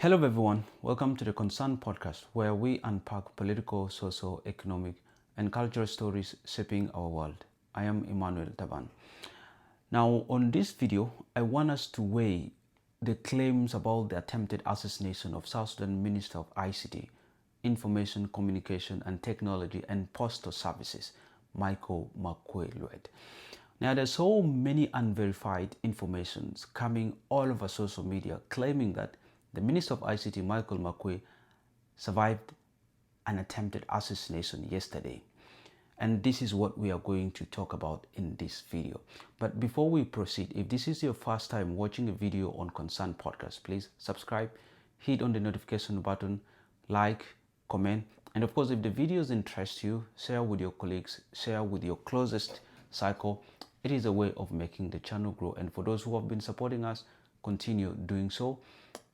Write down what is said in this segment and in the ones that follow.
Hello everyone, welcome to the Concern podcast where we unpack political, social, economic and cultural stories shaping our world. I am Emmanuel Taban. Now on this video, I want us to weigh the claims about the attempted assassination of South Sudan Minister of ICT, Information, Communication and Technology and Postal Services, Michael Makuei. Now there's so many unverified informations coming all over social media claiming that the Minister of ICT, Michael Makuei, survived an attempted assassination yesterday. And this is what we are going to talk about in this video. But before we proceed, if this is your first time watching a video on Concern Podcast, please subscribe, hit on the notification button, like, comment, and of course, if the videos interest you, share with your colleagues, share with your closest circle. It is a way of making the channel grow. And for those who have been supporting us, continue doing so.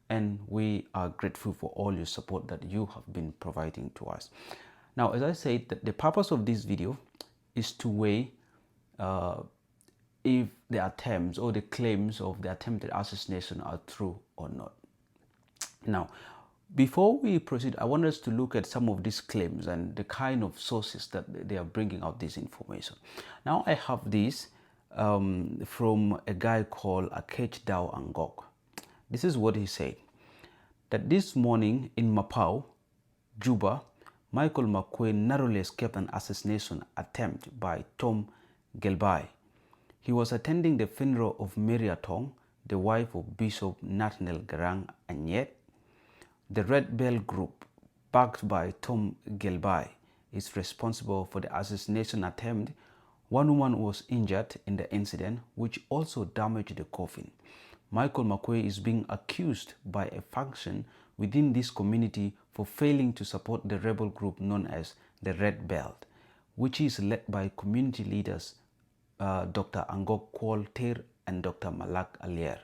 And we are grateful for all your support that you have been providing to us. Now, as I said, the purpose of this video is to weigh if the attempts or the claims of the attempted assassination are true or not. Now, before we proceed, I want us to look at some of these claims and the kind of sources that they are bringing out this information. Now, I have this from a guy called Akech Dao Angok. This is what he said, that this morning in Mapau, Juba, Michael Makuei narrowly escaped an assassination attempt by Tom Gelbai. He was attending the funeral of Maria Tong, the wife of Bishop Nathaniel Garang, and yet the Red Bell Group, backed by Tom Gelbai, is responsible for the assassination attempt. One woman was injured in the incident, which also damaged the coffin. Michael Makuei is being accused by a faction within this community for failing to support the rebel group known as the Red Belt, which is led by community leaders Dr. Angok Kwol Ter and Dr. Malak Alier.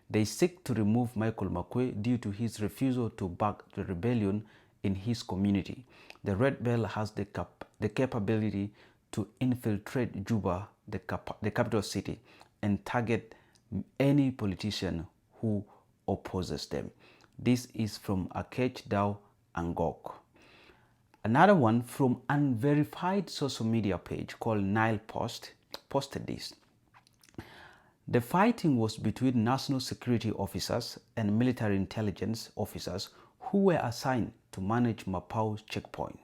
They seek to remove Michael Makuei due to his refusal to back the rebellion in his community. The Red Belt has the capability to infiltrate Juba, the capital city, and target any politician who opposes them. This is from Akech Dao Angok. Another one from unverified social media page called Nile Post posted this. The fighting was between national security officers and military intelligence officers who were assigned to manage Mapau's checkpoint.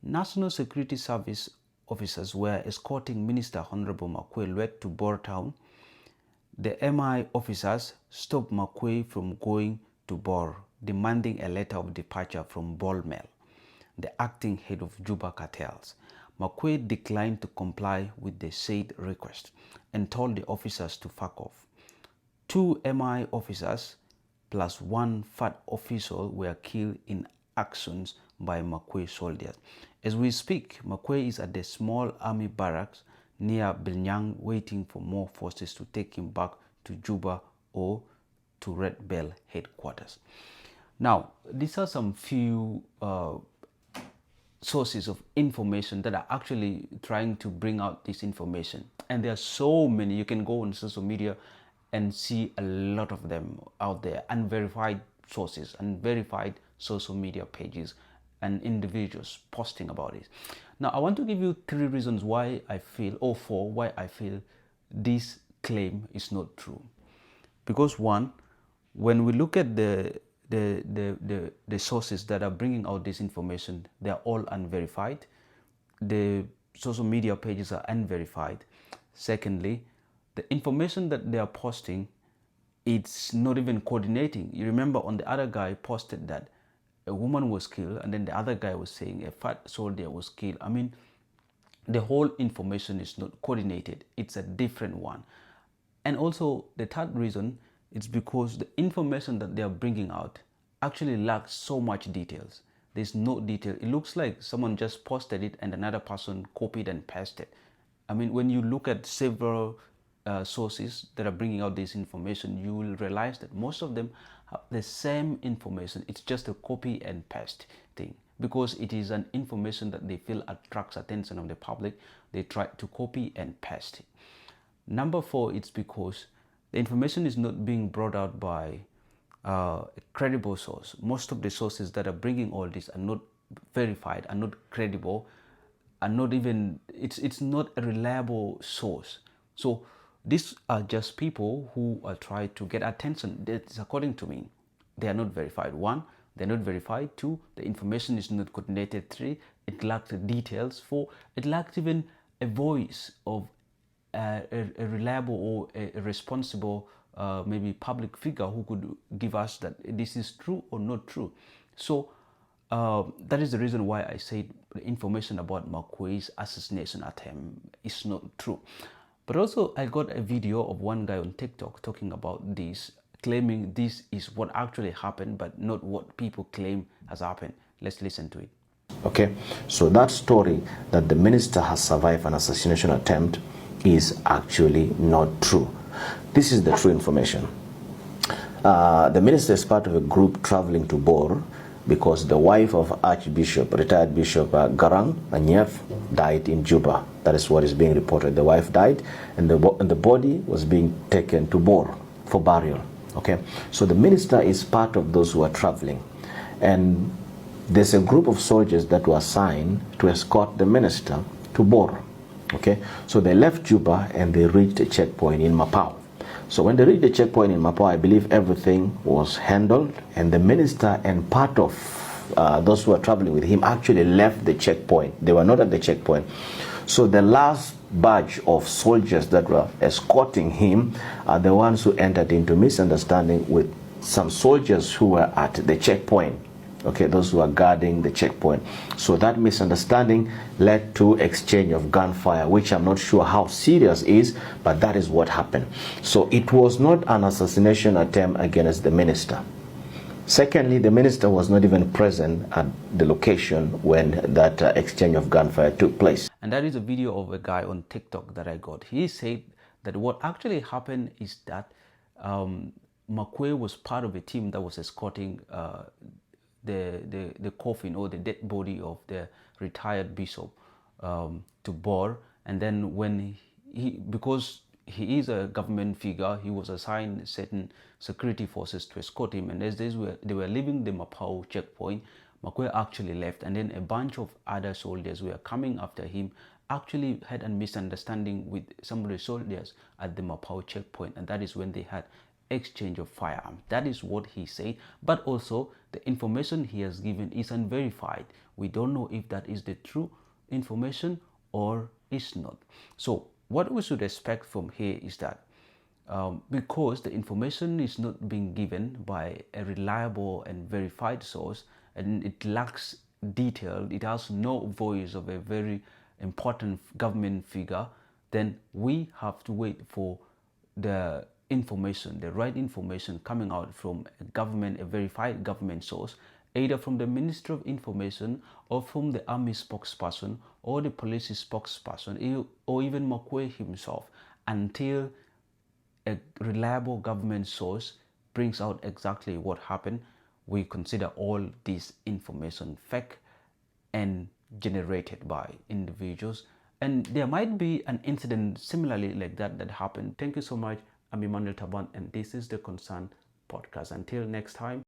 National Security Service officers were escorting Minister Honorable Makuei to Bor Town. The MI officers stopped Makuei from going to Bor, demanding a letter of departure from Bolmel, the acting head of Juba cartels. Makuei declined to comply with the said request and told the officers to fuck off. 2 MI officers plus 1 FAT official were killed in actions by Makuei soldiers. As we speak, Makuei is at the small army barracks near Binyang waiting for more forces to take him back to Juba or to Red Bell headquarters. Now, these are some few sources of information that are actually trying to bring out this information. And there are so many. You can go on social media and see a lot of them out there, unverified sources, unverified social media pages and individuals posting about it. Now, I want to give you 3 reasons why I feel, or 4, why I feel this claim is not true. Because 1, when we look at the sources that are bringing out this information, they are all unverified. The social media pages are unverified. Secondly, the information that they are posting, it's not even coordinating. You remember on the other guy posted that a woman was killed, and then the other guy was saying a fat soldier was killed. I mean, the whole information is not coordinated. It's a different one. And also the third reason is because the information that they are bringing out actually lacks so much details. There's no detail. It looks like someone just posted it and another person copied and pasted. I mean, when you look at several sources that are bringing out this information, you will realize that most of them have the same information. It's just a copy and paste thing, because it is an information that they feel attracts attention of the public. They try to copy and paste it. Number 4, it's because the information is not being brought out by credible source. Most of the sources that are bringing all this are not verified, are not credible, are not even, it's not a reliable source. So these are just people who are trying to get attention. That's according to me. They are not verified. One, they're not verified. Two, the information is not coordinated. Three, it lacks the details. Four, it lacks even a voice of a reliable or a responsible maybe public figure who could give us that this is true or not true. So that is the reason why I said the information about Makuei's assassination attempt is not true. But also I got a video of one guy on TikTok talking about this, claiming this is what actually happened, but not what people claim has happened. Let's listen to it. Okay, so that story that the minister has survived an assassination attempt is actually not true. This is the true information. The minister is part of a group traveling to Bor because the wife of Archbishop, retired Bishop Garang Anyef, died in Juba. That is what is being reported. The wife died and the body was being taken to Bor for burial. Okay, so the minister is part of those who are traveling, and there's a group of soldiers that were assigned to escort the minister to Bor. Okay, so they left Juba and they reached a checkpoint in Mapao. So when they reached the checkpoint in Mapao, I believe everything was handled, and the minister and part of those who were traveling with him actually left the checkpoint. They were not at the checkpoint. So the last batch of soldiers that were escorting him are the ones who entered into misunderstanding with some soldiers who were at the checkpoint. Okay, those who are guarding the checkpoint. So that misunderstanding led to exchange of gunfire, which I'm not sure how serious is, but that is what happened. So it was not an assassination attempt against the minister. Secondly, the minister was not even present at the location when that exchange of gunfire took place. And that is a video of a guy on TikTok that I got. He said that what actually happened is that Makuei was part of a team that was escorting the coffin or the dead body of the retired bishop to Bor. And then when because he is a government figure, he was assigned certain security forces to escort him. And as they were leaving the Mapao checkpoint, Makuei actually left, and then a bunch of other soldiers who were coming after him actually had a misunderstanding with some of the soldiers at the Mapao checkpoint, and that is when they had exchange of firearms. That is what he said, but also the information he has given is unverified. We don't know if that is the true information or is not. So what we should expect from here is that because the information is not being given by a reliable and verified source, and it lacks detail, it has no voice of a very important government figure, then we have to wait for the information, the right information coming out from a government, a verified government source, either from the Ministry of Information or from the Army spokesperson or the police spokesperson or even Makuei himself, until a reliable government source brings out exactly what happened. We consider all this information fake and generated by individuals, and there might be an incident similarly like that happened. Thank you so much. I'm Emmanuel Taban, and this is the Concern Podcast. Until next time.